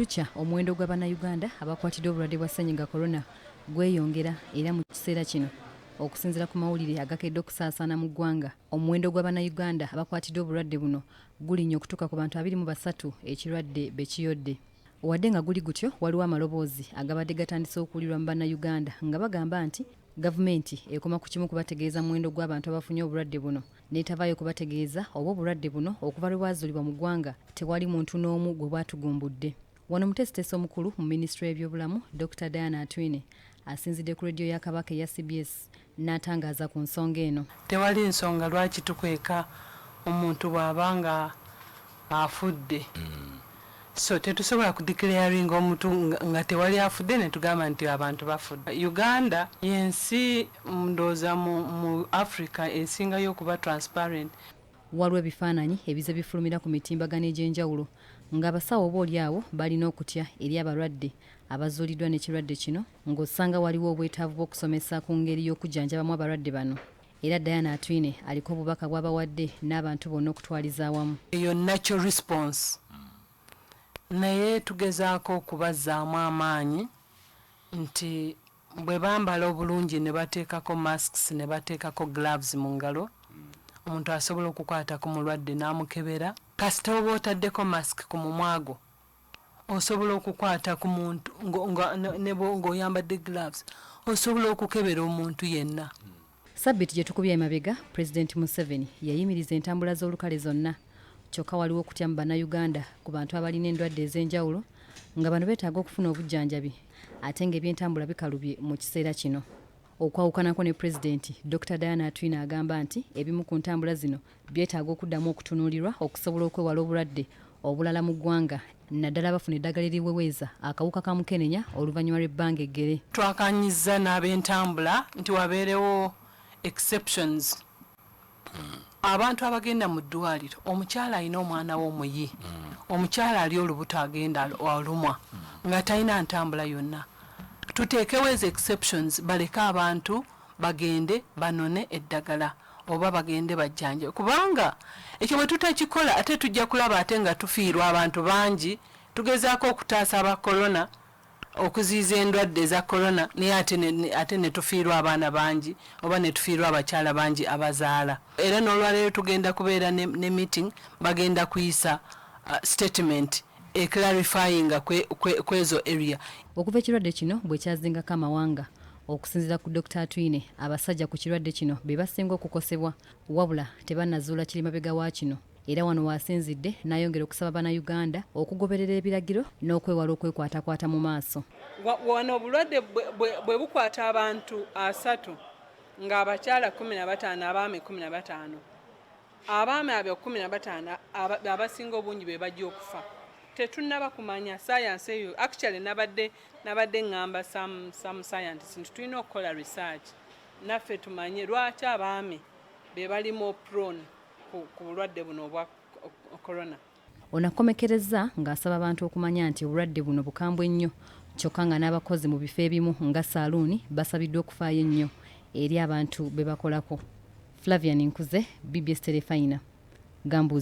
Bwelukya omuwendo gwa bannayuganda abakwatiddwa obulwadde bwa ssennyiga corona gweyongera era mu kiseera kino okusinziira ku mawulire agakedde okusaasaana mu ggwanga omuwendo gwa bannayuganda abakwatiddwa obulwadde buno gulinnya okutuuka ku bantu 23 ekirwadde bekiyodde. Wadde nga guli gutyo waliwo amaloboozi agabadde gatandise okuwulirwa mu bannayuganda nga bagamba nti gavumenti ekoma ku kimu kubategeeza muwendo gw'abantu abafunye obulwadde buno n'etavaayo kubategeeza oba obulwadde buno okuva lwe bwazuulibwa mu ggwanga tewali muntu n'omu gwe bwatugumbudde. Wano mutesitesi omukulu mu minisitule y'ebyobulamu Dr. Diana Atwine asinzidde ku rediyo ya Kabaka eya CBS n'atangaaza ku nsonga eno. Tewali nsonga lwaki tukweka omuntu bw'abanga afudde. So tetusobola kudeclaringa omuntu nga tewali afudde ne tugamba nti abantu bafudde. Uganda yensi ndooza mu Africa esingayo okuba transparent. Waliwo ebifaananyi ebize bifulumira ku mitimbagano egy'enjawulo ng'abasawo oboolyawo balina okutya eri abalwadde abazuuliddwa n'ekirwadde kino ng'osanga waliwo obwetaavu bw'okusomesa ku ngeri y'okujjanjabamu abalwadde bano. Era Diana Atwine aliko obubaka bw'abawadde n'abantu bonna okutwaliza awamu. Eyo natural response. Naye tugezaako okubazzaamu amaanyi nti bwe bambala obulungi ne bateekako masks ne bateekako gloves mu ngalo omuntu asobola okukwata ku mulwadde n'amukebera. Kasita oba otaddeko mask ku mumwago osobola okukwata ku muntu ng'oyambadde gloves osobola okukebera omuntu yenna. Sabbiti gye tukubye emabega Pulezidenti Museveni yayimiriza entambula z'olukale zonna. Kyokka waliwo okutya mu bannayuganda ku bantu abalina endwadde ez'enjawulo nga bano beetaaga okufuna obujjanjabi ate ng'ebyentambula bikalubye mu kiseera kino. Okwawukanako ne Pulezidenti Dr. Diana Atwine agamba nti ebimu ku ntambula zino byetaaga okuddamu okutunuulirwa okusobola okwewala obulwadde obulala mu ggwanga naddala bafuna eddagala eriweweeza akawuka ka mukenenya oluvannyuma lw'ebbanga eggere. Twakanyizza n'ab'entambula nti wabeerewo exceptions. Abantu abagenda mu ddwaliro omukyala alina omwana we omuyi omukyala ali olubuto agenda alumwa nga talina ntambula yonna tuteekewo ezo exceptions baleke abantu bagende banone eddagala oba bagende bajjanje kubanga ekyo bwe tutakikola ate tujja kulaba ate nga tufiirwa abantu bangi tugezaako okutaasa aba corona okuziiza endwadde za corona naye ate ne tufiirwa abaana bangi oba ne tufiirwa abakyala bangi abazaala. Era n'olwaleero tugenda kubeera ne meeting bagenda kuyisa statement clarifying kwezo area. Okuva ekirwadde kino bwe kyazingako amawanga okusinziira ku Dr. Atwine abasajja ku kirwadde kino be basinga okukosebwa wabula tebannazuula kiri mabega wa kino. Era wano wasinzidde n'ayongera okusaba bannayuganda okugoberera ebiragiro n'okwewala okwekwatakwata mu maaso. Wano obulwadde bwe bukwata abantu 3 ng'abakyala 15 abaami 15 abaami abo 15 abasinga obungi be bajja okufa. Tetunnaba kumanya science eyo actually nabadde ngamba some scientists nti tulina okukola research naffe tumanye lwaki abaami be balimu prone ku bulwadde buno obwa corona. Onakomekereza ng'asaba abantu okumanya nti obulwadde buno bukambwe nnyo kyokka nga n'abakozi mu bifo ebimu nga saaluuni basabiddwa okufaayo ennyo eri abantu be bakolako. Flavian Nkuze, BBS Telefayina, Gambuzi.